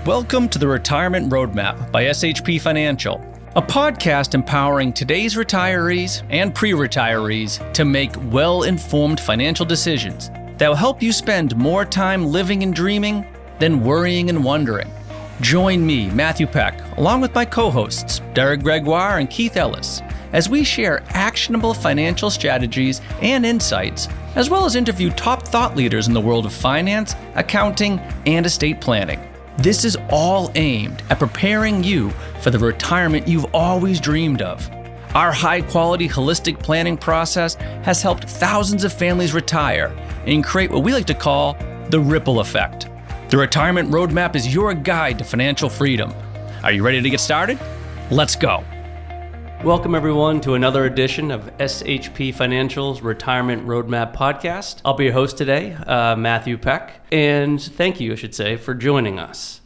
Welcome to the Retirement Roadmap by SHP Financial, a podcast empowering today's retirees and pre-retirees to make well-informed financial decisions that will help you spend more time living and dreaming than worrying and wondering. Join me, Matthew Peck, along with my co-hosts, Derek Gregoire and Keith Ellis, as we share actionable financial strategies and insights, as well as interview top thought leaders in the world of finance, accounting, and estate planning. This is all aimed at preparing you for the retirement you've always dreamed of. Our high-quality holistic planning process has helped thousands of families retire and create what we like to call the ripple effect. The Retirement Roadmap is your guide to financial freedom. Are you ready to get started? Let's go. Welcome, everyone, to another edition of SHP Financial's Retirement Roadmap podcast. I'll be your host today, Matthew Peck, and thank you, I should say, for joining us.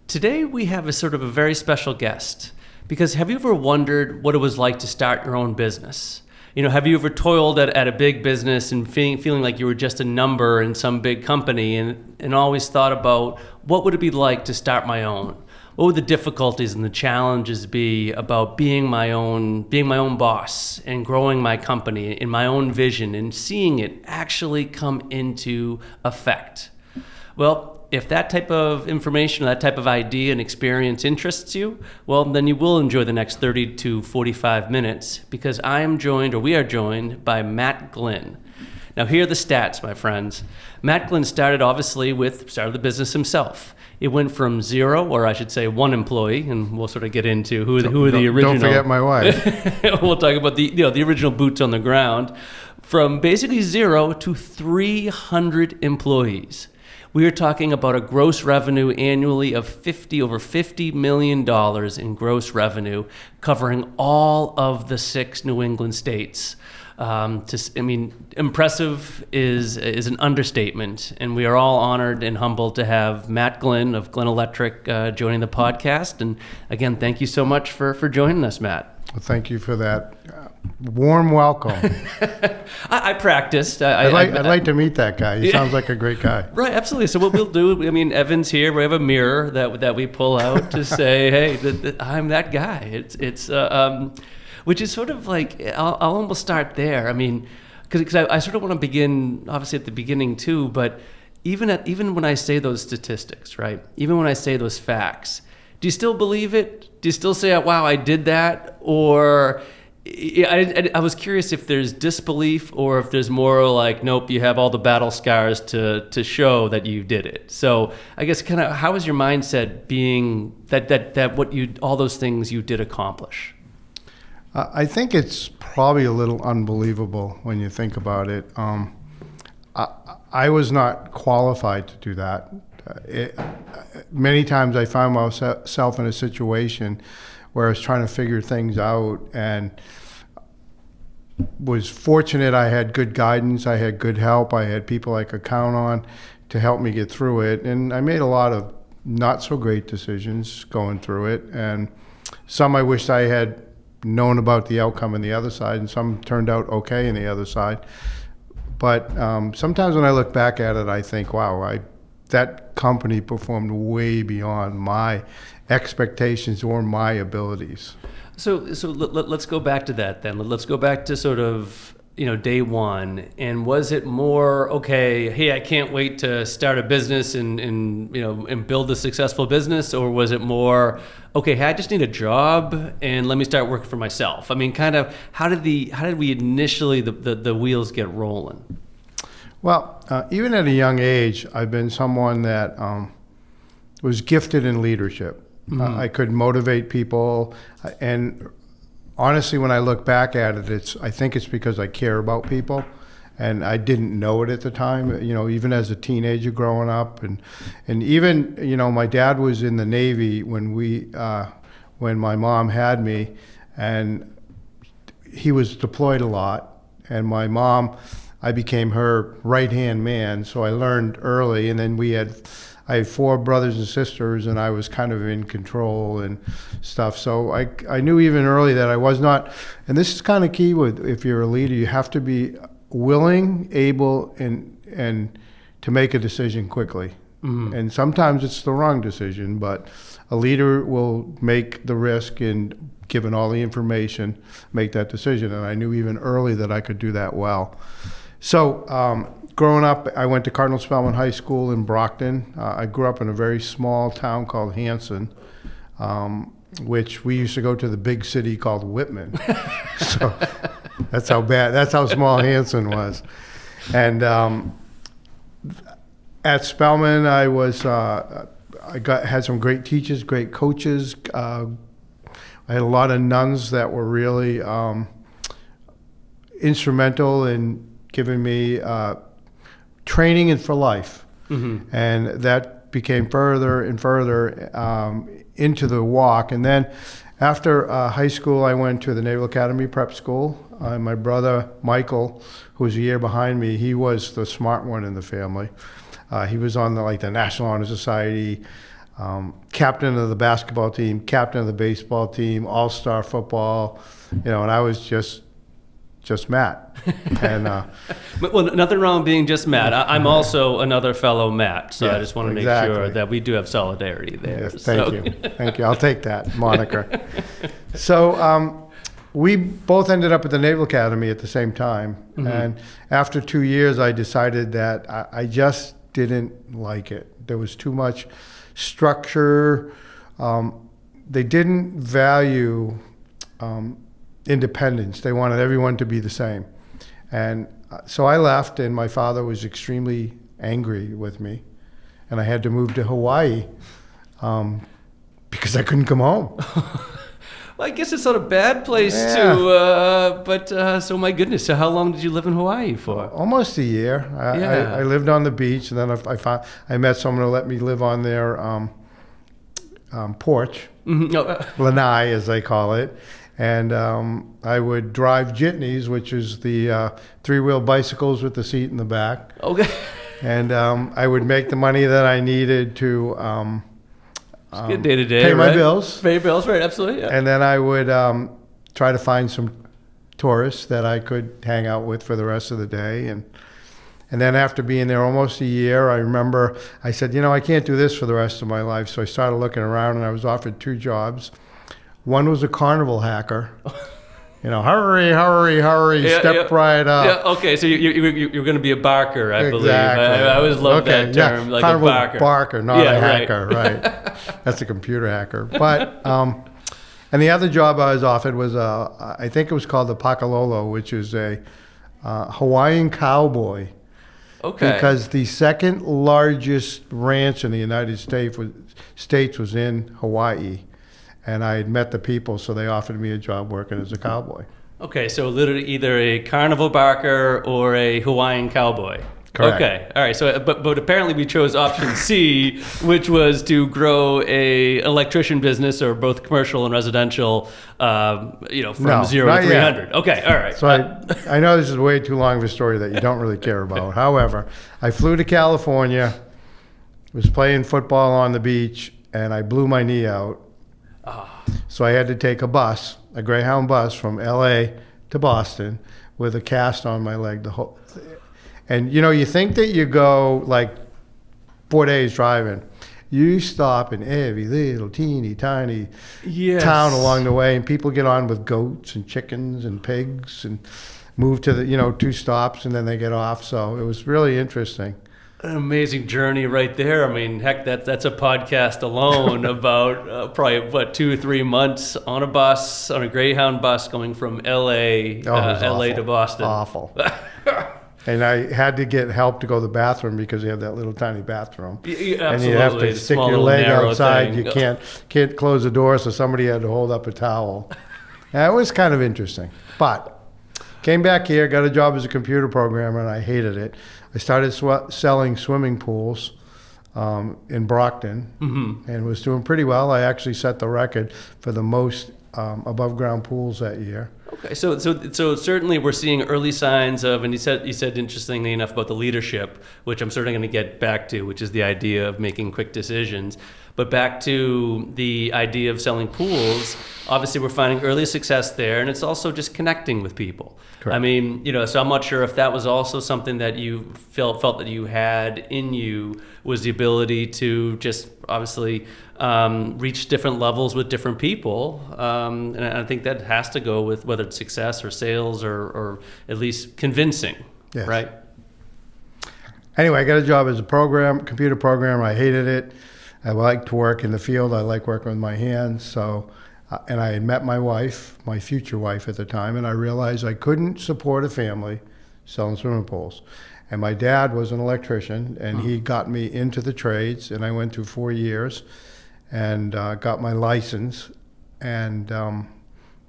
Today, we have a sort of a very special guest, because have you ever wondered what it was like to start your own business? Have you ever toiled at a big business and feeling like you were just a number in some big company and always thought about what would it be like to start my own? What would the difficulties and the challenges be about being my own boss and growing my company in my own vision and seeing it actually come into effect? Well, if that type of information, that type of idea and experience interests you, well, then you will enjoy the next 30 to 45 minutes because we are joined by Matt Glynn. Now, here are the stats, my friends. Matt Glynn started the business himself. It went from zero, or I should say one employee, and we'll sort of get into who are the original. Don't forget my wife. We'll talk about the original boots on the ground. From basically zero to 300 employees. We are talking about a gross revenue annually of over $50 million in gross revenue, covering all of the 6 New England states. Impressive is an understatement, and we are all honored and humbled to have Matt Glynn of Glynn Electric joining the podcast. And again, thank you so much for joining us, Matt. Well, thank you for that warm welcome. I practiced. I'd like to meet that guy. He sounds like a great guy. Right, absolutely. So what we'll do, Evan's here. We have a mirror that we pull out to say, hey, I'm that guy. It's which is sort of like, I'll almost start there. Because I sort of want to begin, obviously, at the beginning too, but even when I say those statistics, right? Even when I say those facts, do you still believe it? Do you still say, wow, I did that? Or I was curious if there's disbelief or if there's more like, nope, you have all the battle scars to show that you did it. So I guess kind of how is your mindset being that all those things you did accomplish? I think it's probably a little unbelievable when you think about it. I was not qualified to do that. Many times I found myself in a situation where I was trying to figure things out and was fortunate I had good guidance, I had good help, I had people I could count on to help me get through it. And I made a lot of not so great decisions going through it. And some I wished I had known about the outcome on the other side, and some turned out okay on the other side. But sometimes when I look back at it, I think, wow, that company performed way beyond my expectations or my abilities. So let's go back to that then. Let's go back to sort of, day one. And was it more, okay, hey, I can't wait to start a business and build a successful business? Or was it more, okay, hey, I just need a job and let me start working for myself? Kind of how did we initially, the wheels get rolling? Well, even at a young age, I've been someone that was gifted in leadership. Mm-hmm. I could motivate people, and honestly, when I look back at it, I think it's because I care about people, and I didn't know it at the time. Even as a teenager growing up, and even my dad was in the Navy when my mom had me, and he was deployed a lot, and my mom, I became her right-hand man, so I learned early, and then I had 4 brothers and sisters, and I was kind of in control and stuff. So I knew even early that I was not, and this is kind of key if you're a leader, you have to be willing, able, and to make a decision quickly. And sometimes it's the wrong decision, but a leader will make the risk and, given all the information, make that decision. And I knew even early that I could do that well. So growing up, I went to Cardinal Spellman High School in Brockton. I grew up in a very small town called Hanson, which we used to go to the big city called Whitman. So that's how small Hanson was. And at Spellman, I had some great teachers, great coaches. I had a lot of nuns that were really instrumental in giving me training and for life. And that became further and further into the walk. And then after high school, I went to the Naval Academy Prep School. My brother, Michael, who was a year behind me, he was the smart one in the family. He was on the National Honor Society, captain of the basketball team, captain of the baseball team, all-star football, and I was just Matt. And well, nothing wrong with being just Matt. I'm also another fellow Matt, so I just want to make sure that we do have solidarity there. Yes, thank you. I'll take that moniker. So we both ended up at the Naval Academy at the same time, and after 2 years, I decided that I just didn't like it. There was too much structure. They didn't value independence. They wanted everyone to be the same. And so I left, and my father was extremely angry with me, and I had to move to Hawaii because I couldn't come home. Well, I guess it's not a bad place so my goodness, so how long did you live in Hawaii for? Almost a year. I lived on the beach, and then I met someone who let me live on their porch, lanai as they call it, and I would drive jitneys, which is the three-wheel bicycles with the seat in the back. Okay. And I would make the money that I needed to good day to day, pay my bills. Pay your bills, right? Absolutely. Yeah. And then I would try to find some tourists that I could hang out with for the rest of the day. And then after being there almost a year, I remember I said, I can't do this for the rest of my life. So I started looking around, and I was offered 2 jobs. One was a carnival hacker. Hurry, step right up. Yeah, okay, so you're going to be a barker, I believe. I always love that term, like carnival a barker. Not a hacker, right. That's a computer hacker. But, and the other job I was offered was, I think it was called the Pakalolo, which is a Hawaiian cowboy. Okay. Because the second largest ranch in the United States was in Hawaii. And I had met the people, so they offered me a job working as a cowboy. Okay, so literally either a carnival barker or a Hawaiian cowboy. Correct. Okay, all right. So, but apparently we chose option C, which was to grow a electrician business, or both commercial and residential, from 0 to 300. Yet. Okay, all right. So I know this is way too long of a story that you don't really care about. However, I flew to California, was playing football on the beach, and I blew my knee out. So I had to take a Greyhound bus from L.A. to Boston with a cast on my leg. And you think that you go 4 days driving. You stop in every little teeny tiny town along the way, and people get on with goats and chickens and pigs and move to the 2 stops, and then they get off. So it was really interesting. An amazing journey right there. I mean, heck, that's a podcast alone about probably 2 or 3 months on a Greyhound bus going from LA to Boston. Awful. And I had to get help to go to the bathroom because they have that little tiny bathroom. Yeah, and you have to stick your leg outside. Thing. You can't close the door, so somebody had to hold up a towel. And it was kind of interesting. But came back here, got a job as a computer programmer, and I hated it. I started selling swimming pools in Brockton, and was doing pretty well. I actually set the record for the most above-ground pools that year. Okay, so certainly we're seeing early signs of, and you said interestingly enough about the leadership, which I'm certainly going to get back to, which is the idea of making quick decisions. But back to the idea of selling pools, obviously we're finding early success there, and it's also just connecting with people. Correct. I mean, so I'm not sure if that was also something that you felt that you had in you, was the ability to just obviously reach different levels with different people. And I think that has to go with whether it's success or sales or at least convincing, Yes. right? Anyway, I got a job as a computer programmer. I hated it. I like to work in the field. I like working with my hands. So, and I had met my wife, my future wife at the time, and I realized I couldn't support a family selling swimming pools. And my dad was an electrician, and he got me into the trades, and I went through 4 years and got my license and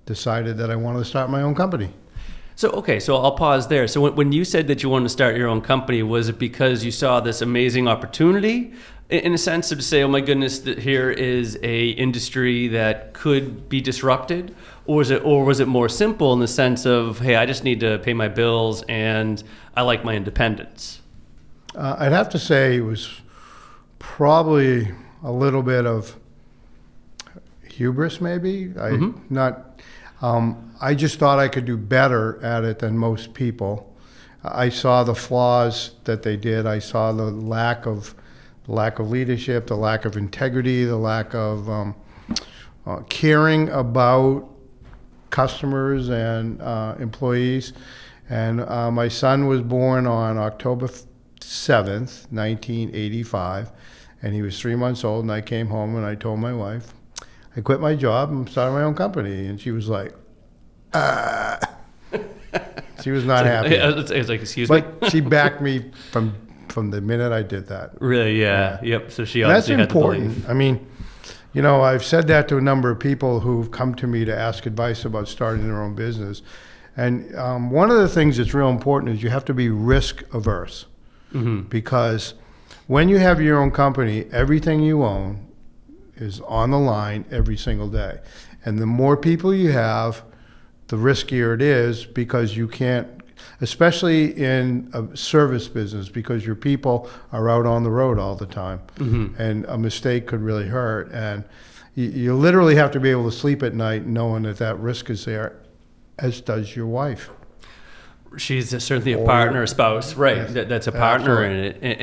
decided that I wanted to start my own company. So, okay, so I'll pause there. So when you said that you wanted to start your own company, was it because you saw this amazing opportunity in a sense to say, oh my goodness, that here is a industry that could be disrupted? Or was it more simple in the sense of, hey, I just need to pay my bills and I like my independence? I'd have to say it was probably a little bit of hubris, maybe. I just thought I could do better at it than most people. I saw the flaws that they did. I saw the lack of leadership, the lack of integrity, the lack of caring about customers and employees. And my son was born on October 7th, 1985, and he was 3 months old, and I came home and I told my wife, I quit my job and started my own company. And she was like, she was not happy. It was like, excuse me? But she backed me from the minute I did that. Really, yeah. Yep. So she And that's obviously had the important. belief. I mean, I've said that to a number of people who've come to me to ask advice about starting their own business. And one of the things that's real important is you have to be risk averse. Mm-hmm. Because when you have your own company, everything you own is on the line every single day. And the more people you have, the riskier it is, because you can't, especially in a service business, because your people are out on the road all the time. Mm-hmm. And a mistake could really hurt. And you literally have to be able to sleep at night knowing that risk is there, as does your wife. She's certainly a partner, a spouse, right? Yes, that's a partner absolutely. in it.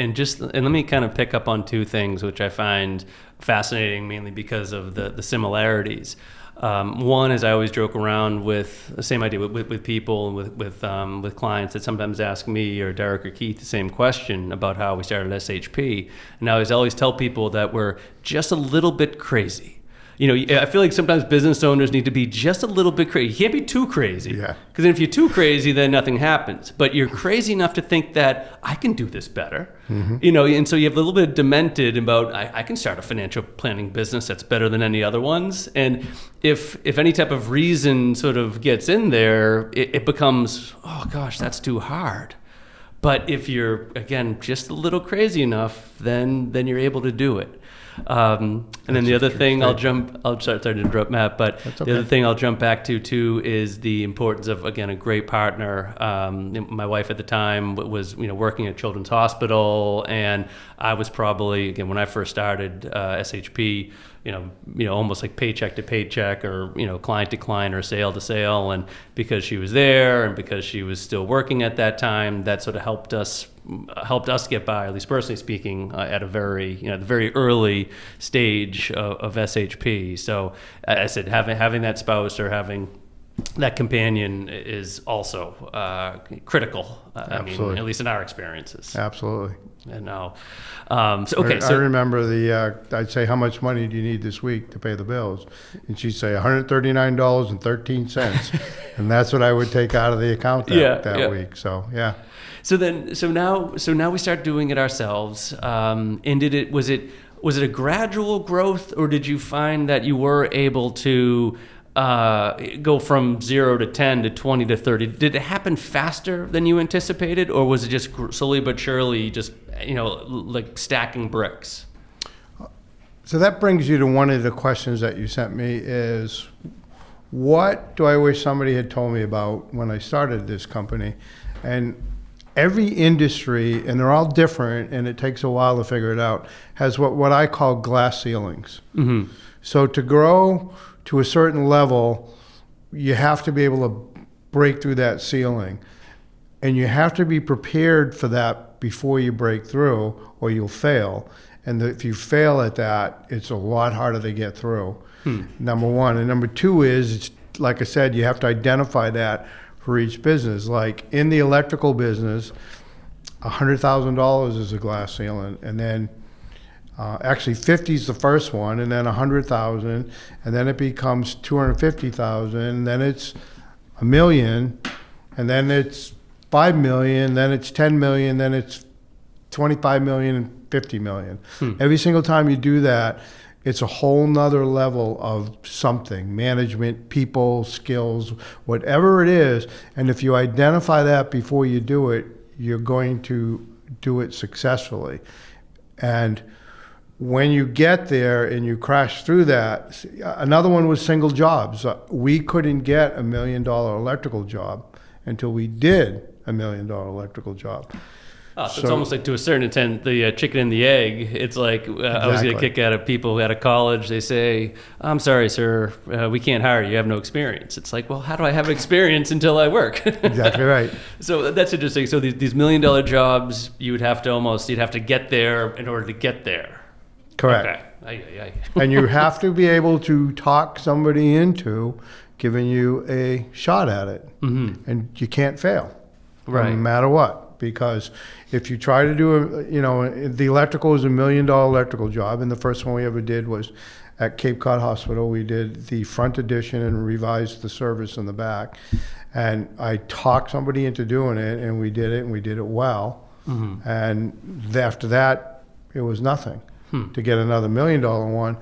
And let me kind of pick up on two things, which I find fascinating, mainly because of the similarities. One is I always joke around with the same idea with people, with clients that sometimes ask me or Derek or Keith the same question about how we started SHP. And I always tell people that we're just a little bit crazy. I feel like sometimes business owners need to be just a little bit crazy. You can't be too crazy. Yeah. Because if you're too crazy, then nothing happens. But you're crazy enough to think that I can do this better. Mm-hmm. And so you have a little bit demented about, I can start a financial planning business that's better than any other ones. And if any type of reason sort of gets in there, it becomes, oh gosh, that's too hard. But if you're, again, just a little crazy enough, then you're able to do it. And then the other thing I'll sorry to interrupt, Matt, but the other thing I'll jump back to too is the importance of, again, a great partner. My wife at the time was, working at Children's Hospital, and I was probably, again, when I first started SHP, almost like paycheck to paycheck, or client to client, or sale to sale. And because she was there, and because she was still working at that time, that sort of helped us get by, at least personally speaking, at a very the very early stage of SHP. So I said having that spouse or having that companion is also critical. I mean, at least in our experiences. Absolutely. And now, I remember I'd say, how much money do you need this week to pay the bills? And she'd say $139.13. And that's what I would take out of the account that week. So, yeah. So now we start doing it ourselves. And was it a gradual growth, or did you find that you were able to go from 0 to 10 to 20 to 30? Did it happen faster than you anticipated, or was it just slowly but surely just, like stacking bricks? So that brings you to one of the questions that you sent me is, what do I wish somebody had told me about when I started this company? And every industry, and they're all different, and it takes a while to figure it out, has what I call glass ceilings. Mm-hmm. So to grow to a certain level, you have to be able to break through that ceiling. And you have to be prepared for that before you break through, or you'll fail. And if you fail at that, it's a lot harder to get through, number one. And number two is, it's, like I said, you have to identify that for each business. Like in the electrical business, $100,000 is a glass ceiling. And then actually 50 is the first one, and then 100,000, and then it becomes 250,000, and then it's $1 million, and then it's 5 million, then it's 10 million, then it's 25 million and 50 million. Every single time you do that, it's a whole nother level of something, management, people, skills, whatever it is. And if you identify that before you do it, you're going to do it successfully. And when you get there and you crash through that, another one was single jobs. We couldn't get $1 million electrical job until we did $1 million electrical job. Oh, so it's almost like, to a certain extent, the chicken and the egg. It's like, I was going to kick out of people out of college. They say, I'm sorry, sir, we can't hire you. You have no experience. It's like, well, how do I have experience until I work? Exactly right. So that's interesting. So these $1 million jobs, you'd have to get there in order to get there. Correct. Okay. And you have to be able to talk somebody into giving you a shot at it. Mm-hmm. And you can't fail. Right. No matter what. Because if you try to do the electrical is $1 million electrical job, and the first one we ever did was at Cape Cod Hospital. We did the front addition and revised the service in the back. And I talked somebody into doing it, and we did it well. Mm-hmm. And after that, it was nothing. To get another $1 million one.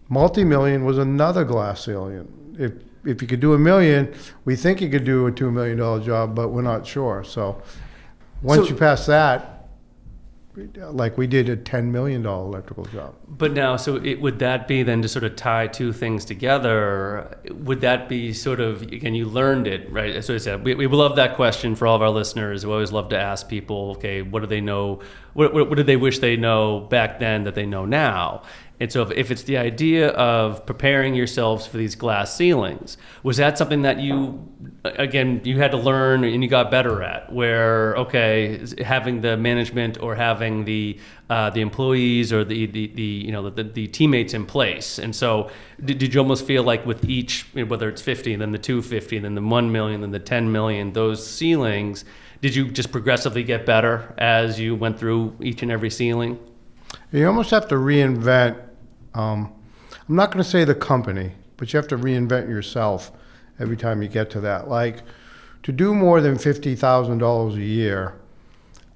Multi-million was another glass ceiling. If you could do $1 million, we think you could do a $2 million job, but we're not sure. So once you pass that, like we did a $10 million electrical job. But now, would that be then to sort of tie two things together? Would that be sort of, again, you learned it, right? So I said, we love that question for all of our listeners. We always love to ask people, okay, what do they know? What did they wish they know back then that they know now? And so if it's the idea of preparing yourselves for these glass ceilings, was that something that you had to learn and you got better at, where, okay, having the management or having the employees or the teammates in place? And so did you almost feel like with each, whether it's 50 and then the 250 and then the 1 million and the 10 million, those ceilings, did you just progressively get better as you went through each and every ceiling? You almost have to reinvent. I'm not going to say the company, but you have to reinvent yourself every time you get to that. Like, to do more than $50,000 a year,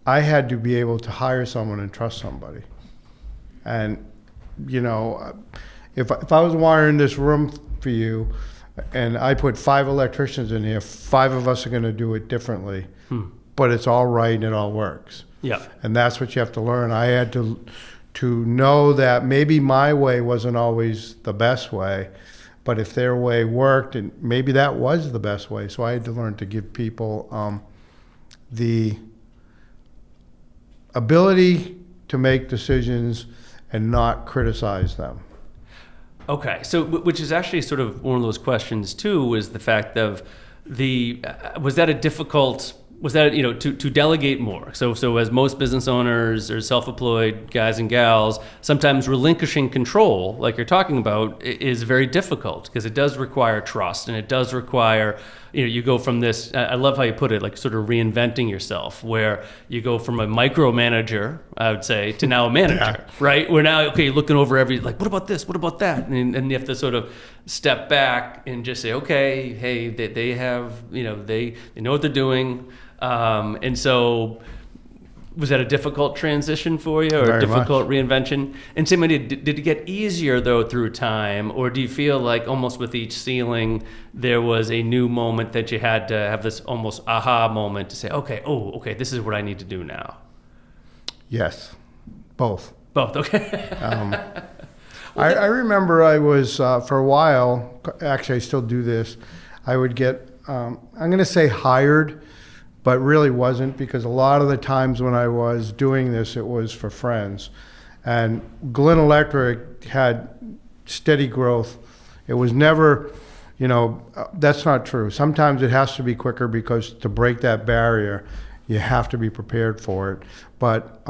I had to be able to hire someone and trust somebody. And, if I was wiring this room for you and I put 5 electricians in here, 5 of us are going to do it differently. But it's all right and it all works. Yeah. And that's what you have to learn. I had to know that maybe my way wasn't always the best way, but if their way worked, and maybe that was the best way. So I had to learn to give people the ability to make decisions and not criticize them. Okay, so which is actually sort of one of those questions too, is the fact of was that to delegate more? So as most business owners or self-employed guys and gals, sometimes relinquishing control, like you're talking about, is very difficult because it does require trust, and it does require, you go from this, I love how you put it, like sort of reinventing yourself, where you go from a micromanager, I would say, to now a manager, right? Where now, okay, looking over what about this? What about that? And you have to sort of step back and just say, okay, hey, they have, they know what they're doing. And so was that a difficult transition for you, or Very a difficult much. Reinvention? And same idea, did it get easier though through time, or do you feel like almost with each ceiling there was a new moment that you had to have this almost aha moment to say, okay, this is what I need to do now? Yes, both. Both, okay. I remember I was, for a while, actually I still do this, I would get, I'm going to say hired but really wasn't, because a lot of the times when I was doing this, it was for friends. And Glynn Electric had steady growth. It was never, that's not true. Sometimes it has to be quicker, because to break that barrier, you have to be prepared for it. But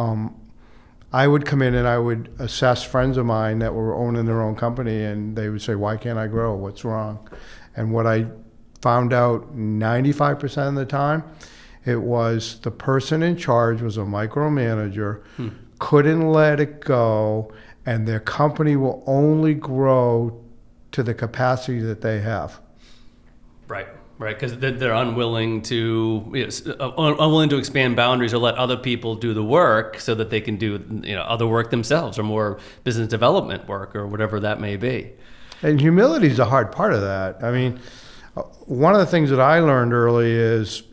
I would come in and I would assess friends of mine that were owning their own company, and they would say, why can't I grow? What's wrong? And what I found out 95% of the time, it was the person in charge was a micromanager, couldn't let it go, and their company will only grow to the capacity that they have. Right, because they're unwilling to unwilling to expand boundaries or let other people do the work so that they can do other work themselves, or more business development work, or whatever that may be. And humility is a hard part of that. I mean, one of the things that I learned early is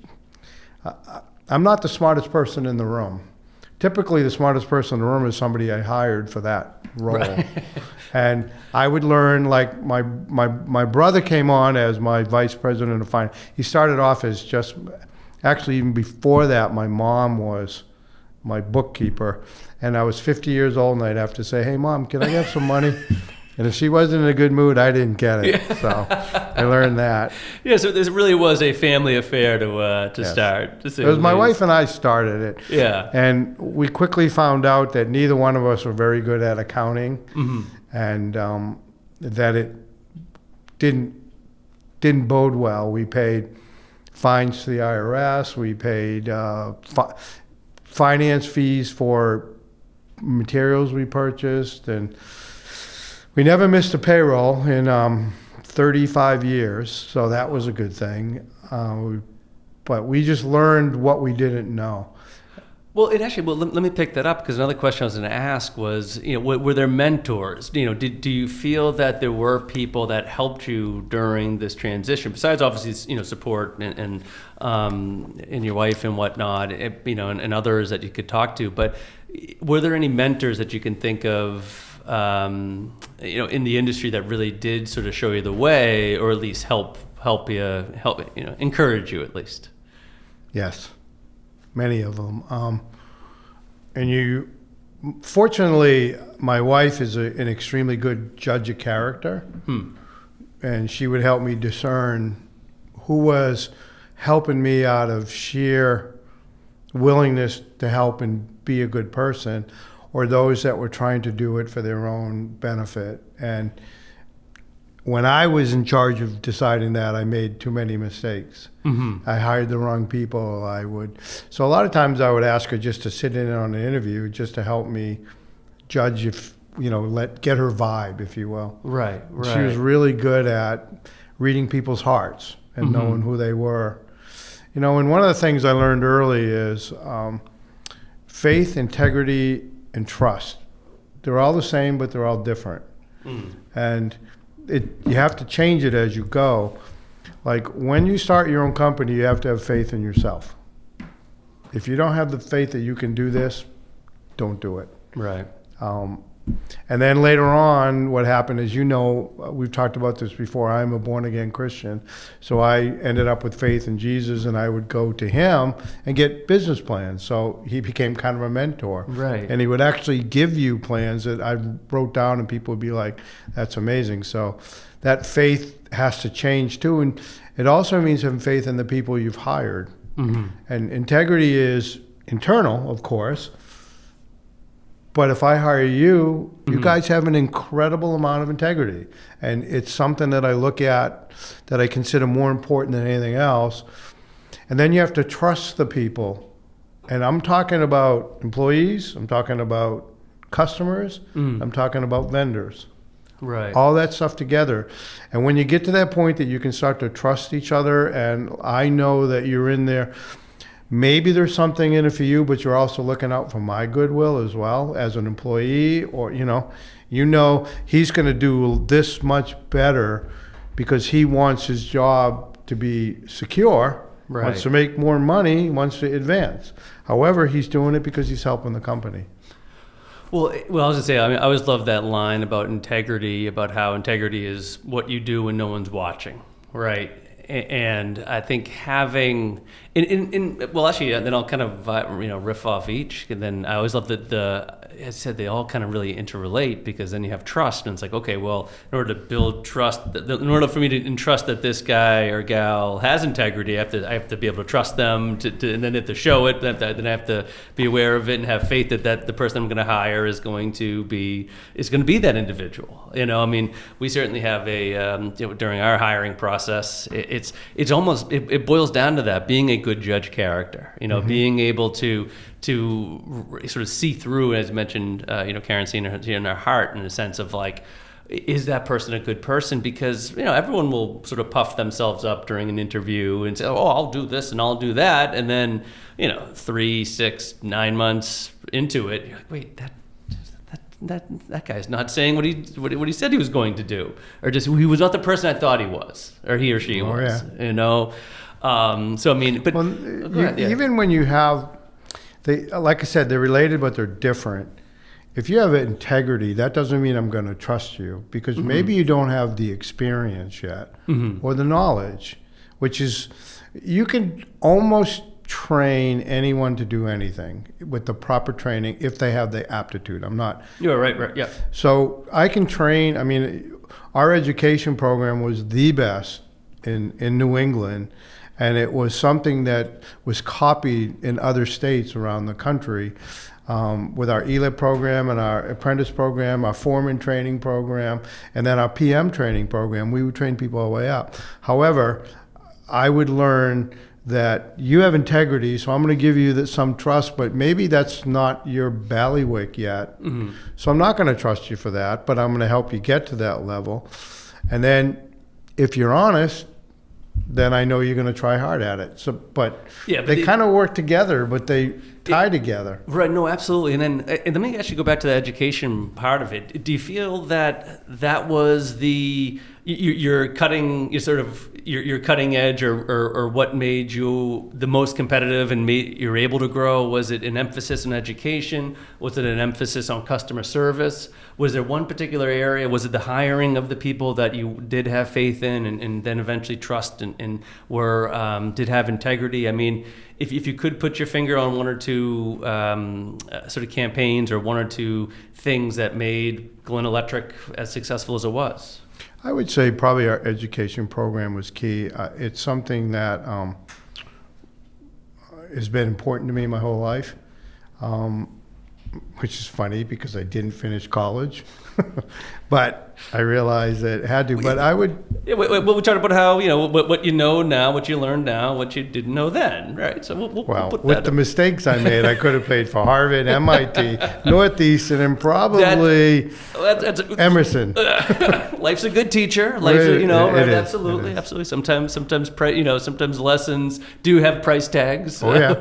I'm not the smartest person in the room. Typically, the smartest person in the room is somebody I hired for that role. Right. And I would learn, like my brother came on as my vice president of finance. He started off as actually even before that, my mom was my bookkeeper. And I was 50 years old, and I'd have to say, hey, Mom, can I have some money? And if she wasn't in a good mood, I didn't get it. Yeah. So I learned that. Yeah, so this really was a family affair to yes. start. It was my wife and I started it. Yeah. And we quickly found out that neither one of us were very good at accounting, and that it didn't bode well. We paid fines to the IRS. We paid finance fees for materials we purchased, and we never missed a payroll in 35 years, so that was a good thing. But we just learned what we didn't know. Well, let me pick that up, because another question I was going to ask was, were there mentors? Do you feel that there were people that helped you during this transition, besides obviously support and your wife and whatnot, and others that you could talk to? But were there any mentors that you can think of? In the industry that really did sort of show you the way, or at least help encourage you at least? Yes, many of them. Fortunately, my wife is an extremely good judge of character, and she would help me discern who was helping me out of sheer willingness to help and be a good person, or those that were trying to do it for their own benefit. And when I was in charge of deciding that, I made too many mistakes. I hired the wrong people. So a lot of times I would ask her just to sit in on an interview, just to help me judge if, get her vibe, if you will. Right. She was really good at reading people's hearts and knowing who they were. And one of the things I learned early is faith, integrity, and trust. They're all the same, but they're all different. And you have to change it as you go. Like when you start your own company, you have to have faith in yourself. If you don't have the faith that you can do this, don't do it. Right. And then later on, what happened is, we've talked about this before, I'm a born-again Christian, so I ended up with faith in Jesus, and I would go to him and get business plans. So he became kind of a mentor. Right. And he would actually give you plans that I wrote down, and people would be like, that's amazing. So that faith has to change too, and it also means having faith in the people you've hired. And integrity is internal, of course. But if I hire you, you guys have an incredible amount of integrity. And it's something that I look at that I consider more important than anything else. And then you have to trust the people. And I'm talking about employees, I'm talking about customers, I'm talking about vendors. Right. All that stuff together. And when you get to that point that you can start to trust each other, and I know that you're in there, maybe there's something in it for you, but you're also looking out for my goodwill as well as an employee, or he's going to do this much better because he wants his job to be secure, wants to make more money, wants to advance. However, he's doing it because he's helping the company. Well, I was going to say, I always love that line about integrity, about how integrity is what you do when no one's watching, right? And I think having, Well, actually, then I'll kind of riff off each, and then I always love that I said they all kind of really interrelate, because then you have trust, and it's like, okay, well, in order to build trust, in order for me to entrust that this guy or gal has integrity, I have to be able to trust them, and then I have to show it, then I have to be aware of it and have faith that the person I'm going to hire is going to be that individual. I mean, we certainly have during our hiring process, it's almost it boils down to that, being a good judge character. Being able to sort of see through, as mentioned, Karen seeing in her heart, in a sense of like, is that person a good person? Because everyone will sort of puff themselves up during an interview and say, oh, I'll do this and I'll do that, and then 3, 6, 9 months into it, you're like, wait, that guy's not saying what he said he was going to do, or just he was not the person I thought he was, or he or she was. Yeah. So I mean, but even when you have, like I said, they're related, but they're different. If you have integrity, that doesn't mean I'm going to trust you, because maybe you don't have the experience yet or the knowledge, which is, you can almost train anyone to do anything with the proper training if they have the aptitude. You're right, yeah. So I can train. I mean, our education program was the best in New England, and it was something that was copied in other states around the country, with our ELIT program and our apprentice program, our foreman training program, and then our PM training program. We would train people all the way up. However, I would learn that you have integrity, so I'm going to give you some trust, but maybe that's not your ballywick yet. So I'm not going to trust you for that, but I'm going to help you get to that level. And then if you're honest, then I know you're going to try hard at it. So, but they kind of work together, but they tie together. Right. No, absolutely. And let me actually go back to the education part of it. Do you feel that was your cutting edge, or what made you the most competitive and you're able to grow? Was it an emphasis on education? Was it an emphasis on customer service? Was there one particular area? Was it the hiring of the people that you did have faith in and then eventually trust and were did have integrity? I mean, if you could put your finger on one or two sort of campaigns or one or two things that made Glynn Electric as successful as it was. I would say probably our education program was key. It's something that has been important to me my whole life, which is funny because I didn't finish college, but I realized that it had to. But I would. Yeah, we talked about how what you know now, what you learned now, what you didn't know then, right? So we'll put with the mistakes I made, I could have played for Harvard, MIT, Northeastern, and probably Emerson. Life's a good teacher. Absolutely. Sometimes lessons do have price tags. Oh yeah.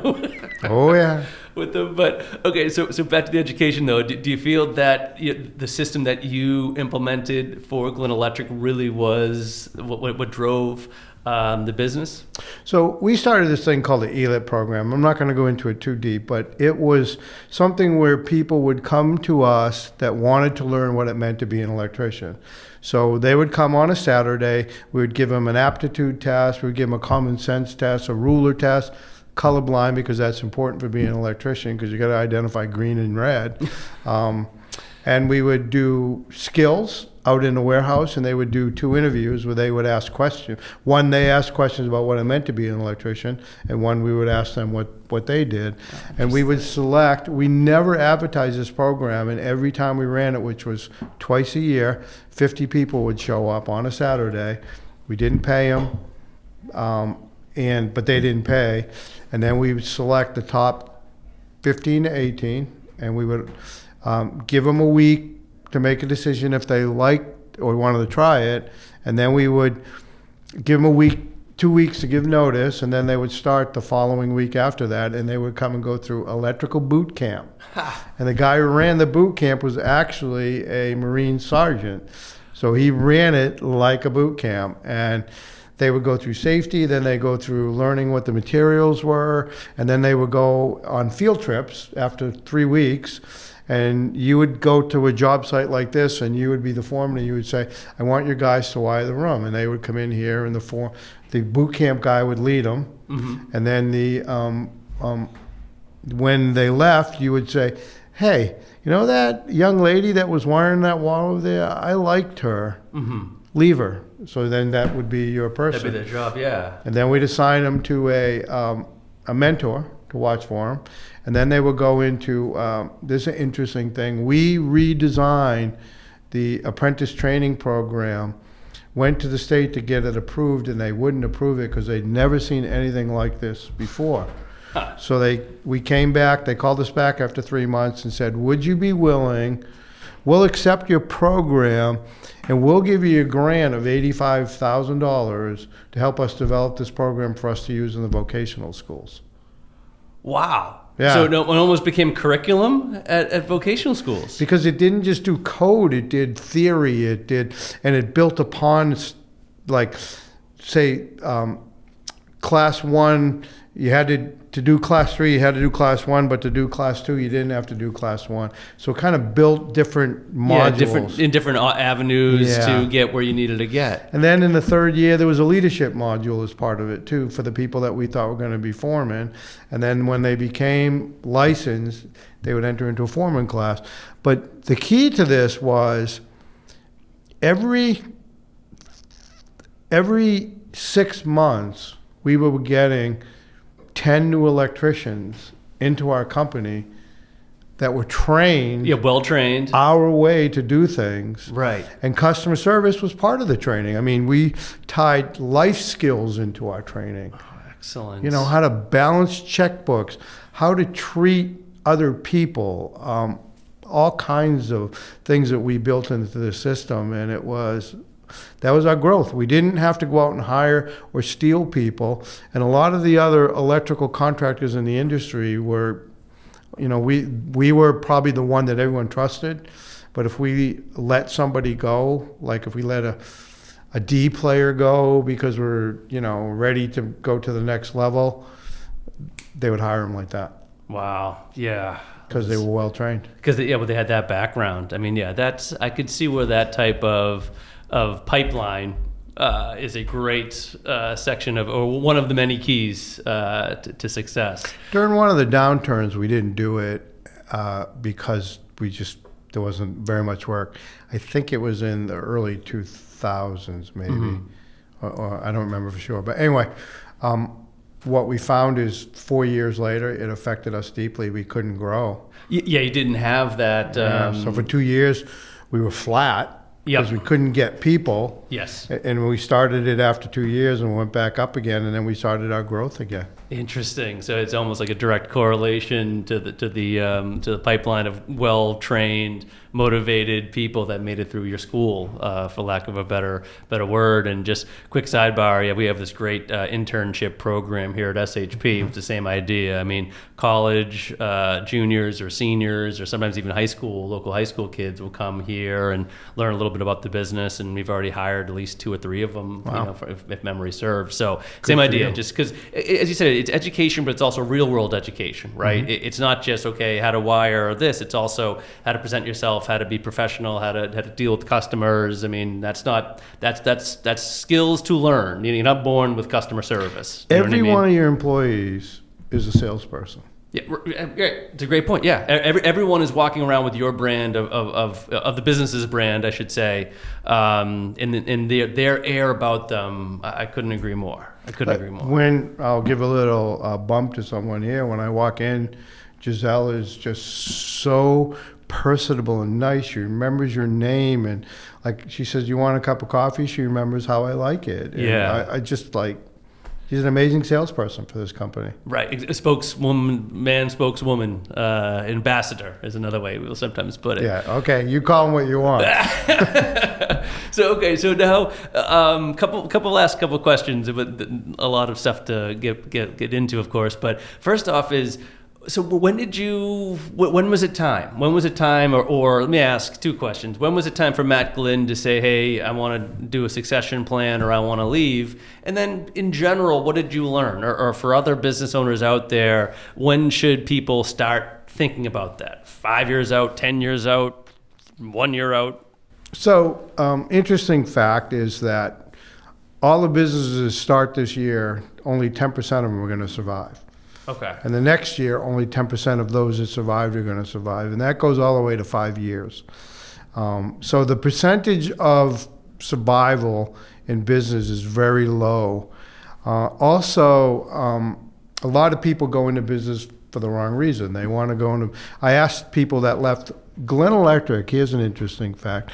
Oh yeah. With them, but okay. So back to the education though. Do you feel that the system that you implemented for Glynn Electric really was what drove the business? So we started this thing called the ELIT program. I'm not going to go into it too deep, but it was something where people would come to us that wanted to learn what it meant to be an electrician. So they would come on a Saturday. We would give them an aptitude test. We would give them a common sense test, a ruler test. Colorblind, because that's important for being an electrician, because you got to identify green and red. And we would do skills out in the warehouse, and they would do 2 interviews where they would ask questions. One, they asked questions about what it meant to be an electrician, and one, we would ask them what they did. And we would select. We never advertised this program, and every time we ran it, which was twice a year, 50 people would show up on a Saturday. We didn't pay them. But they didn't pay, and then we would select the top 15 to 18, and we would give them a week to make a decision if they liked or wanted to try it, and then we would give them 2 weeks to give notice, and then they would start the following week after that, and they would come and go through electrical boot camp. And the guy who ran the boot camp was actually a Marine sergeant, so he ran it like a boot camp, and they would go through safety, then they go through learning what the materials were, and then they would go on field trips after 3 weeks. And you would go to a job site like this, and you would be the foreman, and you would say, I want your guys to wire the room. And they would come in here, and the boot camp guy would lead them, And then when they left, you would say, hey, you know that young lady that was wiring that wall over there? I liked her. Leave her. So then that would be your person. That'd be their job, yeah. And then we'd assign them to a mentor to watch for them. And then they would go into, this is an interesting thing. We redesigned the apprentice training program, went to the state to get it approved, and they wouldn't approve it because they'd never seen anything like this before. So we came back, they called us back after 3 months and said, would you be willing, we'll accept your program and we'll give you a grant of $85,000 to help us develop this program for us to use in the vocational schools. Wow. Yeah. So it almost became curriculum at vocational schools. Because it didn't just do code, it did theory, and it built upon, like, say, class 1, you had to do class 3, you had to do class 1, but to do class 2, you didn't have to do class 1. So it kind of built different modules. Yeah, different avenues to get where you needed to get. And then in the third year, there was a leadership module as part of it too, for the people that we thought were going to be foremen. And then when they became licensed, they would enter into a foreman class. But the key to this was every 6 months, we were getting 10 new electricians into our company that were trained. Yeah, well trained. Our way to do things. Right. And customer service was part of the training. I mean, we tied life skills into our training. Oh, excellent. You know, how to balance checkbooks, how to treat other people, all kinds of things that we built into the system. And that was our growth. We didn't have to go out and hire or steal people. And a lot of the other electrical contractors in the industry were, you know, we were probably the one that everyone trusted. But if we let somebody go, like if we let a D player go because we're, you know, ready to go to the next level, they would hire them like that. Wow. Yeah. Because they were well trained. Because they had that background. I mean, yeah, I could see where that type of pipeline is a great section of, or one of the many keys to success. During one of the downturns, we didn't do it because there wasn't very much work. I think it was in the early 2000s, maybe, or I don't remember for sure. But anyway, what we found is 4 years later, it affected us deeply. We couldn't grow. Yeah, you didn't have that. So for 2 years, we were flat. Because we couldn't get people. Yes. And we started it after 2 years and went back up again, and then we started our growth again. Interesting. So it's almost like a direct correlation to the pipeline of well-trained, motivated people that made it through your school, for lack of a better word. And just quick sidebar, yeah, we have this great internship program here at SHP with the same idea. I mean, college juniors or seniors or sometimes even local high school kids will come here and learn a little bit about the business, and we've already hired at least 2 or 3 of them. Wow. You know, if memory serves. So same idea, just because, as you said, it's education, but it's also real world education, right? It's not just, okay, how to wire this. It's also how to present yourself, how to be professional, how to deal with customers. I mean, that's skills to learn. You're not born with customer service. You know what I mean? One of your employees is a salesperson. Yeah, it's a great point. Yeah, everyone is walking around with your brand of the business's brand, I should say, and their air about them. I couldn't agree more. When I'll give a little bump to someone here, when I walk in, Giselle is just so personable and nice. She remembers your name, and like she says, "You want a cup of coffee?" She remembers how I like it. And yeah, I just like. She's an amazing salesperson for this company. Right. A spokeswoman, ambassador is another way we'll sometimes put it. Yeah, okay. You call them what you want. So now, couple questions, but a lot of stuff to get into, of course. But first off is, so when was it time, or let me ask 2 questions. When was it time for Matt Glynn to say, hey, I want to do a succession plan, or I want to leave? And then in general, what did you learn? Or for other business owners out there, when should people start thinking about that? 5 years out, 10 years out, 1 year out? So, interesting fact is that all the businesses that start this year, only 10% of them are going to survive. Okay. And the next year, only 10% of those that survived are going to survive. And that goes all the way to 5 years. So the percentage of survival in business is very low. Also, a lot of people go into business for the wrong reason. They want to go into... I asked people that left Glynn Electric, here's an interesting fact.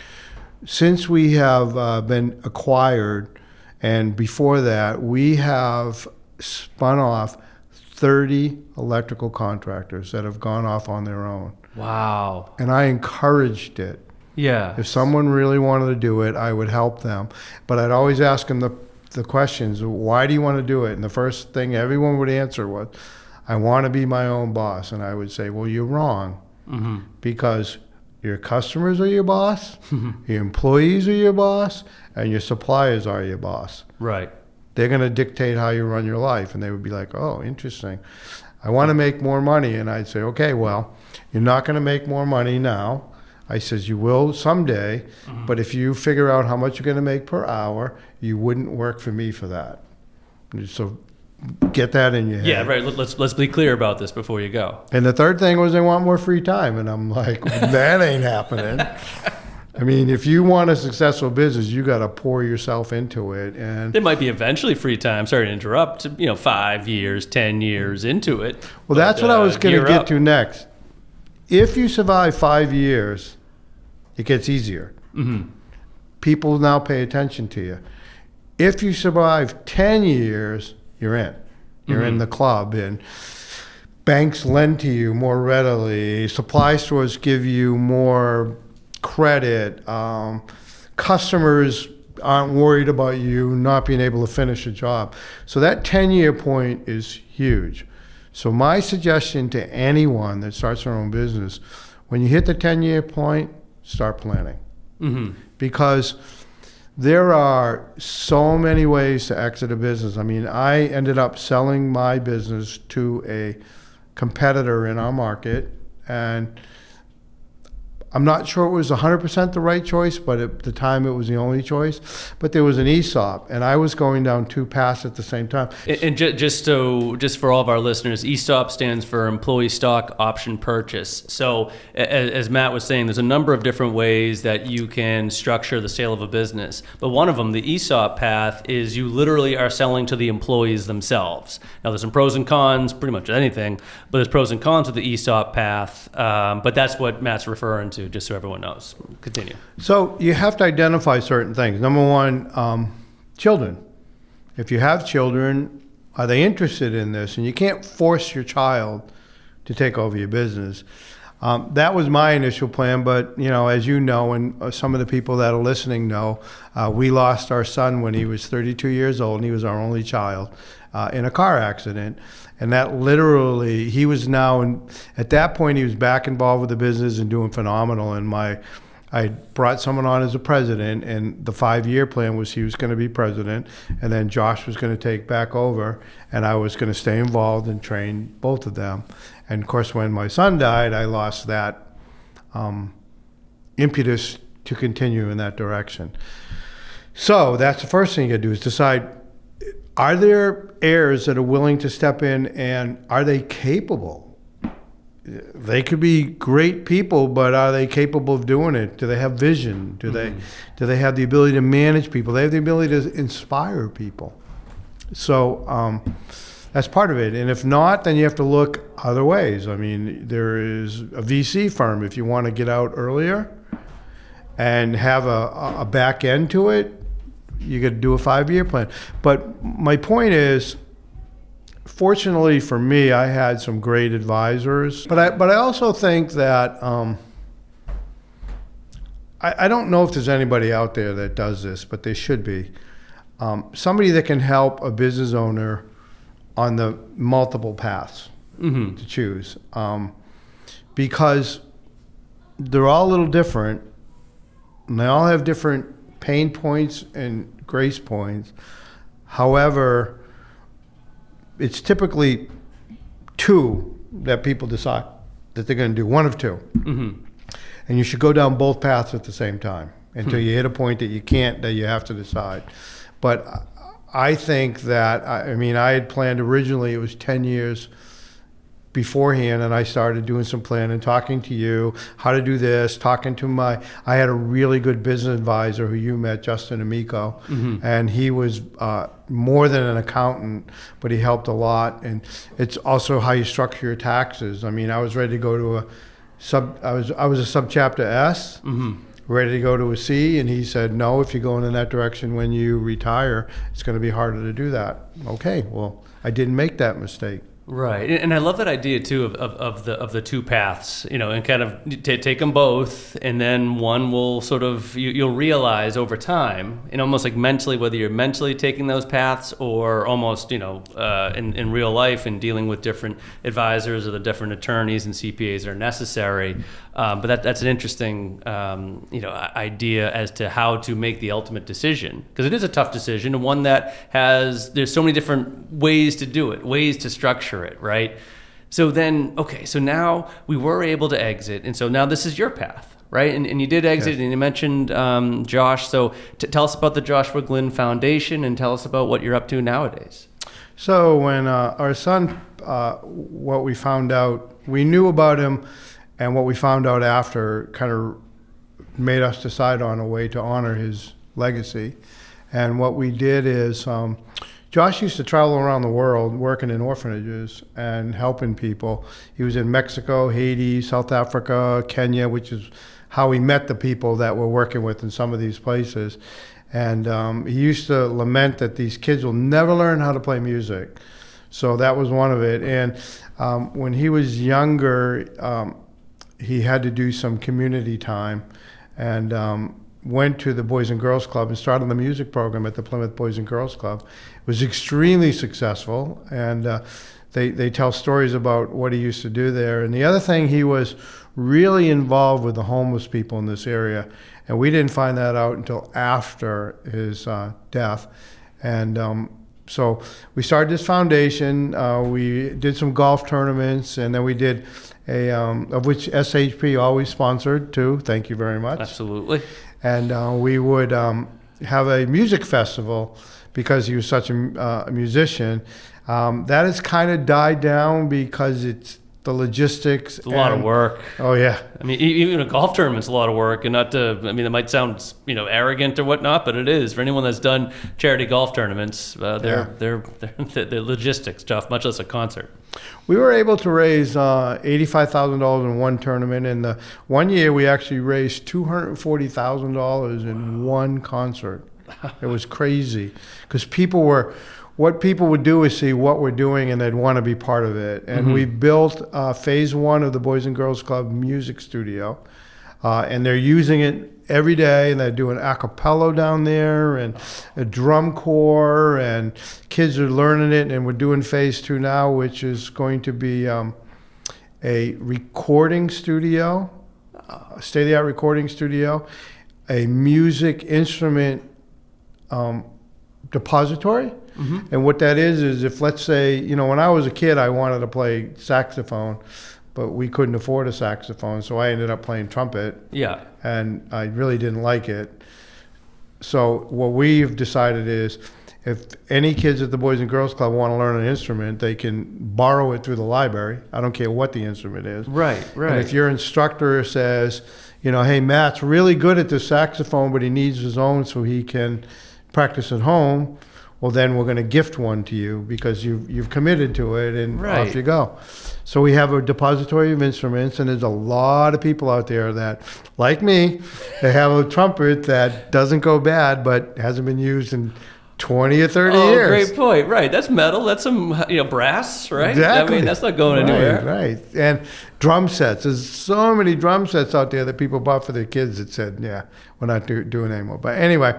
Since we have been acquired, and before that, we have spun off 30 electrical contractors that have gone off on their own. Wow. And I encouraged it. Yeah. If someone really wanted to do it, I would help them. But I'd always ask them the questions, why do you want to do it? And the first thing everyone would answer was, I want to be my own boss. And I would say, well, you're wrong. Mm-hmm. Because your customers are your boss, your employees are your boss, and your suppliers are your boss. Right. They're going to dictate how you run your life. And they would be like, oh, interesting. I want to make more money. And I'd say, okay, well, you're not going to make more money now. I says, you will someday, but if you figure out how much you're going to make per hour, you wouldn't work for me for that. So get that in your head. Yeah, right. Let's be clear about this before you go. And the third thing was they want more free time. And I'm like, that ain't happening. I mean, if you want a successful business, you got to pour yourself into it. And there might be eventually free time. Sorry to interrupt. 5 years, 10 years into it. Well, that's what I was going to get to next. If you survive 5 years, it gets easier. Mm-hmm. People now pay attention to you. If you survive 10 years, you're in. You're in the club. And banks lend to you more readily. Supply stores give you more credit. Customers aren't worried about you not being able to finish a job. So that 10-year point is huge. So my suggestion to anyone that starts their own business, when you hit the 10-year point, start planning. Mm-hmm. Because there are so many ways to exit a business. I mean, I ended up selling my business to a competitor in our market, and I'm not sure it was 100% the right choice, but at the time it was the only choice. But there was an ESOP, and I was going down two paths at the same time. And just for all of our listeners, ESOP stands for Employee Stock Option Purchase. So as Matt was saying, there's a number of different ways that you can structure the sale of a business. But one of them, the ESOP path, is you literally are selling to the employees themselves. Now, there's some pros and cons, pretty much anything, but there's pros and cons with the ESOP path. But that's what Matt's referring to, just so everyone knows. Continue. So you have to identify certain things. Number one, children. If you have children, are they interested in this? And you can't force your child to take over your business. That was my initial plan, but as you know, and some of the people that are listening know, we lost our son when he was 32 years old, and he was our only child in a car accident. And that literally, he was now, at that point, he was back involved with the business and doing phenomenal. And I brought someone on as a president, and the 5-year plan was he was going to be president, and then Josh was going to take back over, and I was going to stay involved and train both of them. And of course, when my son died, I lost that impetus to continue in that direction. So that's the first thing you got to do is decide, are there heirs that are willing to step in, and are they capable? They could be great people, but are they capable of doing it? Do they have vision? Do they have the ability to manage people? They have the ability to inspire people. So that's part of it. And if not, then you have to look other ways. I mean, there is a VC firm if you want to get out earlier and have a back end to it. You got to do a 5-year plan. But my point is, fortunately for me, I had some great advisors. But I also think that I don't know if there's anybody out there that does this, but there should be. Somebody that can help a business owner on the multiple paths to choose. Because they're all a little different, and they all have different pain points and grace points. However, it's typically two that people decide that they're going to do, one of two. Mm-hmm. And you should go down both paths at the same time until you hit a point that you can't, that you have to decide. But I think that, I mean, I had planned originally, it was 10 years beforehand, and I started doing some planning, talking to you, how to do this, I had a really good business advisor who you met, Justin Amico, and he was more than an accountant, but he helped a lot. And it's also how you structure your taxes. I mean, I was ready to go to I was a subchapter S, ready to go to a C, and he said, no, if you go in that direction when you retire, it's going to be harder to do that. Okay, well, I didn't make that mistake. Right, and I love that idea too of the two paths, and kind of take them both, and then one will sort of you'll realize over time, and almost like mentally, whether you're mentally taking those paths or almost in real life and dealing with different advisors or the different attorneys and CPAs that are necessary. But that's an interesting idea as to how to make the ultimate decision, because it is a tough decision, and one that there's so many different ways to do it, ways to structure it, right? So then, okay, so now we were able to exit, and so now this is your path, right? And you did exit, yes. And you mentioned Josh. So tell us about the Joshua Glynn Foundation, and tell us about what you're up to nowadays. So when our son, what we found out, we knew about him, and what we found out after kind of made us decide on a way to honor his legacy. And what we did is, Josh used to travel around the world working in orphanages and helping people. He was in Mexico, Haiti, South Africa, Kenya, which is how he met the people that we're working with in some of these places. And he used to lament that these kids will never learn how to play music. So that was one of it. And when he was younger, he had to do some community time, and went to the Boys and Girls Club and started the music program at the Plymouth Boys and Girls Club. It was extremely successful, and they tell stories about what he used to do there. And the other thing, he was really involved with the homeless people in this area, and we didn't find that out until after his death. And so we started this foundation. We did some golf tournaments, and then we did of which SHP always sponsored too. Thank you very much. Absolutely. And we would have a music festival because he was such a musician. That has kind of died down because it's the logistics. It's a lot of work. Oh yeah. I mean, even a golf tournament's a lot of work, and not to. I mean, it might sound arrogant or whatnot, but it is for anyone that's done charity golf tournaments. They're logistics tough, much less a concert. We were able to raise $85,000 in one tournament, and the one year we actually raised $240,000 in one concert. It was crazy because what people would do is see what we're doing, and they'd want to be part of it. And we built phase one of the Boys and Girls Club music studio, and they're using it every day, and they're doing a cappella down there and a drum corps, and kids are learning it. And we're doing phase two now, which is going to be a recording studio, a state-of-the-art recording studio, a music instrument depository. And what that is if, let's say, when I was a kid, I wanted to play saxophone, but we couldn't afford a saxophone, so I ended up playing trumpet. Yeah. And I really didn't like it. So what we've decided is, if any kids at the Boys and Girls Club want to learn an instrument, they can borrow it through the library. I don't care what the instrument is. Right. And if your instructor says, hey, Matt's really good at the saxophone, but he needs his own so he can practice at home, well, then we're going to gift one to you because you've committed to it, and off you go. So we have a depository of instruments, and there's a lot of people out there that, like me, they have a trumpet that doesn't go bad but hasn't been used in 20 or 30 years. Great point. Right. That's metal. That's some brass, right? Exactly. I mean, that's not going anywhere. Right. And drum sets. There's so many drum sets out there that people bought for their kids that said, yeah, we're not doing it anymore. But anyway,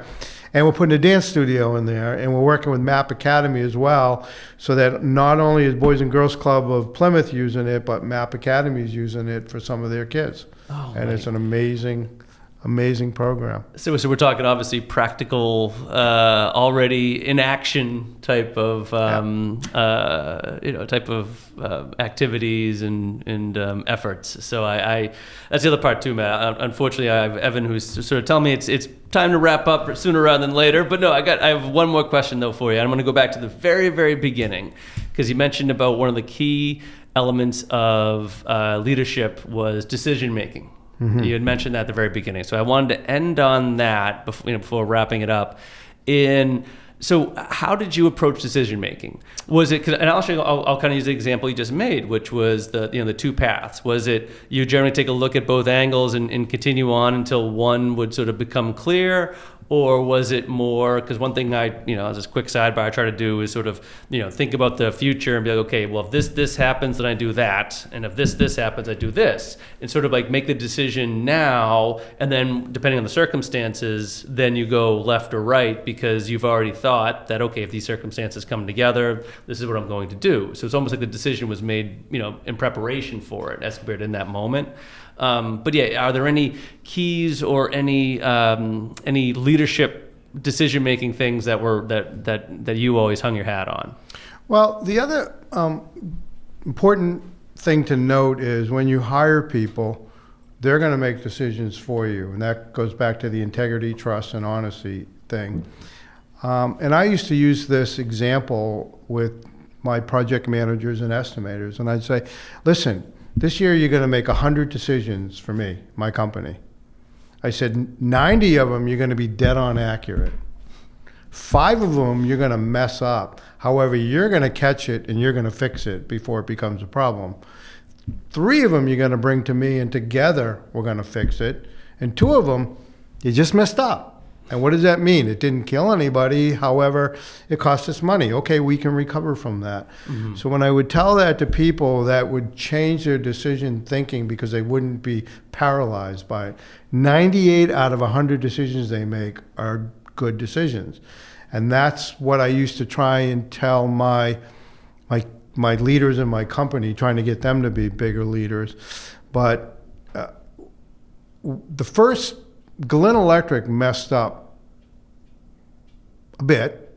and we're putting a dance studio in there, and we're working with MAP Academy as well, so that not only is Boys and Girls Club of Plymouth using it, but MAP Academy is using it for some of their kids. And it's an amazing amazing program. So we're talking obviously practical, already in action type of activities and efforts. So I that's the other part too, Matt. Unfortunately, I have Evan who's sort of telling me it's time to wrap up sooner rather than later. But no, I have one more question though for you. I'm going to go back to the very, very beginning, because you mentioned about one of the key elements of leadership was decision making. Mm-hmm. You had mentioned that at the very beginning. So I wanted to end on that before wrapping it up. So how did you approach decision making? Was it, and I'll kind of use the example you just made, which was the two paths. Was it you generally take a look at both angles and continue on until one would sort of become clear? Or was it more, because one thing as a quick sidebar I try to do is sort of, think about the future and be like, okay, well, if this happens, then I do that. And if this happens, I do this. And sort of like make the decision now. And then depending on the circumstances, then you go left or right, because you've already thought that, okay, if these circumstances come together, this is what I'm going to do. So it's almost like the decision was made, in preparation for it as compared to in that moment. But yeah, are there any keys or any leadership decision-making things that you always hung your hat on? Well, the other important thing to note is when you hire people, they're going to make decisions for you, and that goes back to the integrity, trust, and honesty thing. And I used to use this example with my project managers and estimators, and I'd say, listen, this year you're going to make 100 decisions for me, my company. I said 90 of them you're going to be dead on accurate. 5 of them you're going to mess up. However, you're going to catch it and you're going to fix it before it becomes a problem. 3 of them you're going to bring to me, and together we're going to fix it. And 2 of them you just messed up. And what does that mean? It didn't kill anybody. However, it cost us money. Okay, we can recover from that. Mm-hmm. So when I would tell that to people, that would change their decision thinking because they wouldn't be paralyzed by it. 98 out of 100 decisions they make are good decisions. And that's what I used to try and tell my leaders in my company, trying to get them to be bigger leaders. But the first Glynn Electric messed up a bit,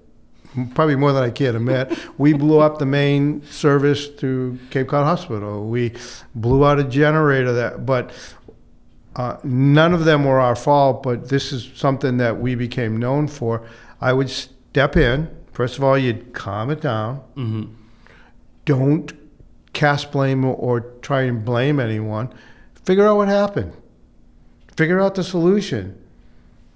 probably more than I care to admit. We blew up the main service to Cape Cod Hospital. We blew out a generator but none of them were our fault, but this is something that we became known for. I would step in. First of all, you'd calm it down. Mm-hmm. Don't cast blame or try and blame anyone. Figure out what happened. Figure out the solution,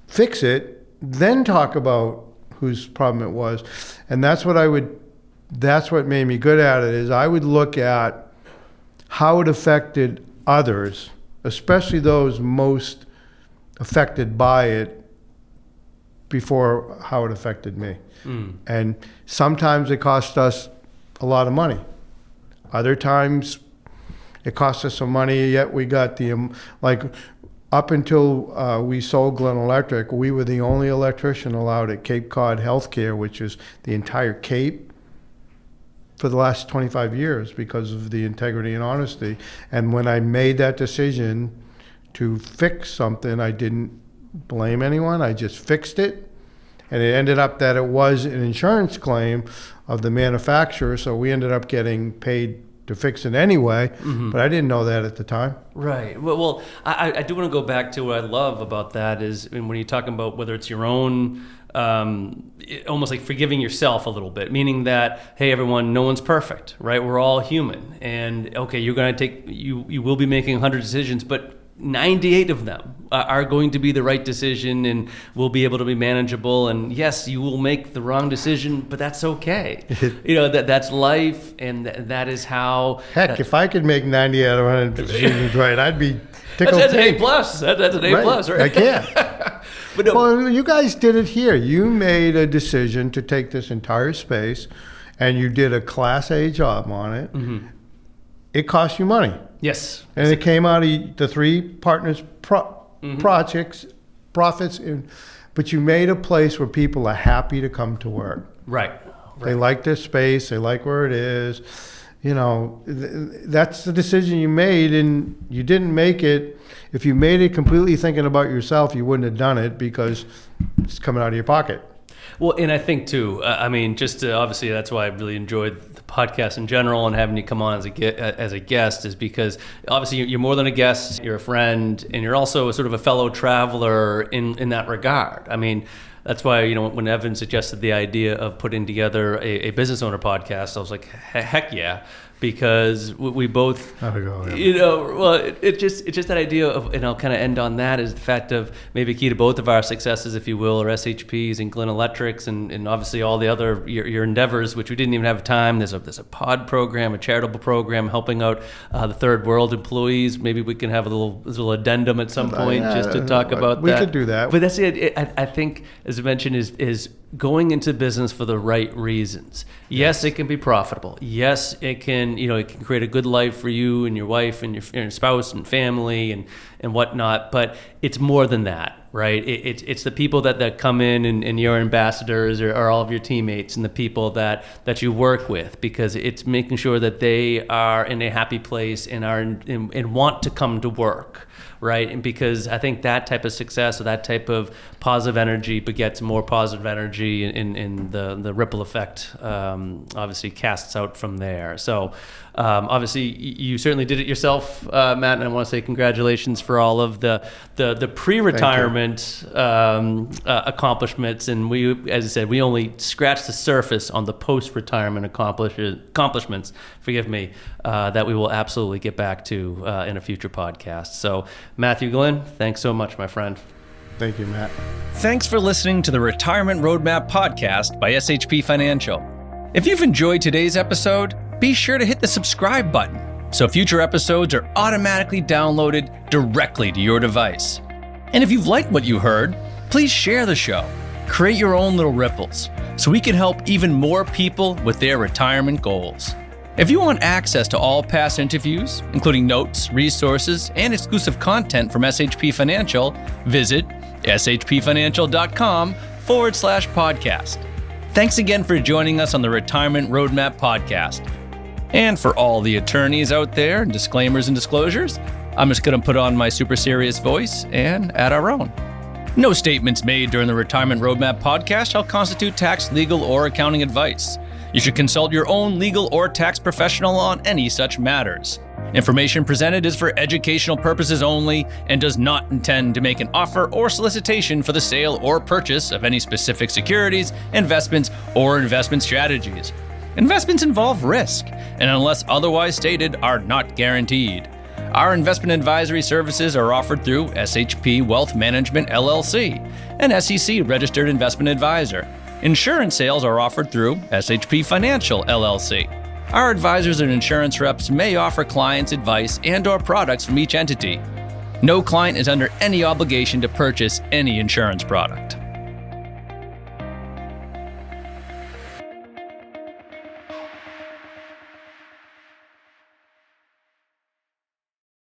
fix it, then talk about whose problem it was. And that's what made me good at it, is I would look at how it affected others, especially those most affected by it, before how it affected me. Mm. And sometimes it cost us a lot of money. Other times it cost us some money, yet we got up until we sold Glynn Electric, we were the only electrician allowed at Cape Cod Healthcare, which is the entire Cape, for the last 25 years because of the integrity and honesty. And when I made that decision to fix something, I didn't blame anyone. I just fixed it. And it ended up that it was an insurance claim of the manufacturer, so we ended up getting paid to fix it anyway, mm-hmm. But I didn't know that at the time. Right. Well, I do want to go back to what I love about that is when you're talking about whether it's your own, almost like forgiving yourself a little bit, meaning that, hey, everyone, no one's perfect, right? We're all human. And, okay, you're going to you will be making 100 decisions, but 98 of them are going to be the right decision and will be able to be manageable. And yes, you will make the wrong decision, but that's okay. That's life, and that is how. Heck, if I could make 90 out of 100 decisions right, I'd be tickled. That's an A plus. That's an A plus, right? I can't. But no. Well, you guys did it here. You made a decision to take this entire space, and you did a Class A job on it. Mm-hmm. It cost you money. Yes. And it came out of the 3 partners' mm-hmm. projects, profits, but you made a place where people are happy to come to work. Right. They like their space. They like where it is. that's the decision you made, and you didn't make it. If you made it completely thinking about yourself, you wouldn't have done it because it's coming out of your pocket. Well, and I think too, obviously that's why I really enjoyed the podcast in general, and having you come on as a guest is because obviously you're more than a guest, you're a friend, and you're also sort of a fellow traveler in that regard. I mean, that's why, when Evan suggested the idea of putting together a business owner podcast, I was like, heck yeah. Because we both, it's just that idea of, and I'll kind of end on that, is the fact of maybe key to both of our successes, if you will, are SHPs and Glynn Electrics, and obviously all the other your endeavors, which we didn't even have time. There's a pod program, a charitable program helping out the third world employees. Maybe we can have a little addendum at some point just to talk about that. We could do that. But that's it. I think, as I mentioned, is going into business for the right reasons. Yes, it can be profitable. Yes, it can create a good life for you and your wife and your spouse and family and whatnot. But it's more than that, right? It's the people that come in and your ambassadors or all of your teammates and the people that you work with, because it's making sure that they are in a happy place and want to come to work. Right, and because I think that type of success or that type of positive energy begets more positive energy, and the ripple effect obviously casts out from there. So obviously you certainly did it yourself, Matt, and I want to say congratulations for all of the pre-retirement accomplishments. And we, as I said, we only scratched the surface on the post-retirement accomplishments. Forgive me, that we will absolutely get back to in a future podcast. So, Matthew, Glynn, thanks so much, my friend. Thank you, Matt. Thanks for listening to the Retirement Roadmap podcast by SHP Financial. If you've enjoyed today's episode, be sure to hit the subscribe button so future episodes are automatically downloaded directly to your device. And if you've liked what you heard, please share the show. Create your own little ripples so we can help even more people with their retirement goals. If you want access to all past interviews, including notes, resources, and exclusive content from SHP Financial, visit shpfinancial.com/podcast. Thanks again for joining us on the Retirement Roadmap podcast. And for all the attorneys out there, and disclaimers and disclosures, I'm just going to put on my super serious voice and add our own. No statements made during the Retirement Roadmap podcast shall constitute tax, legal, or accounting advice. You should consult your own legal or tax professional on any such matters. Information presented is for educational purposes only and does not intend to make an offer or solicitation for the sale or purchase of any specific securities, investments, or investment strategies. Investments involve risk, and unless otherwise stated, are not guaranteed. Our investment advisory services are offered through SHP Wealth Management, LLC, an SEC-registered investment advisor. Insurance sales are offered through SHP Financial, LLC. Our advisors and insurance reps may offer clients advice and/or products from each entity. No client is under any obligation to purchase any insurance product.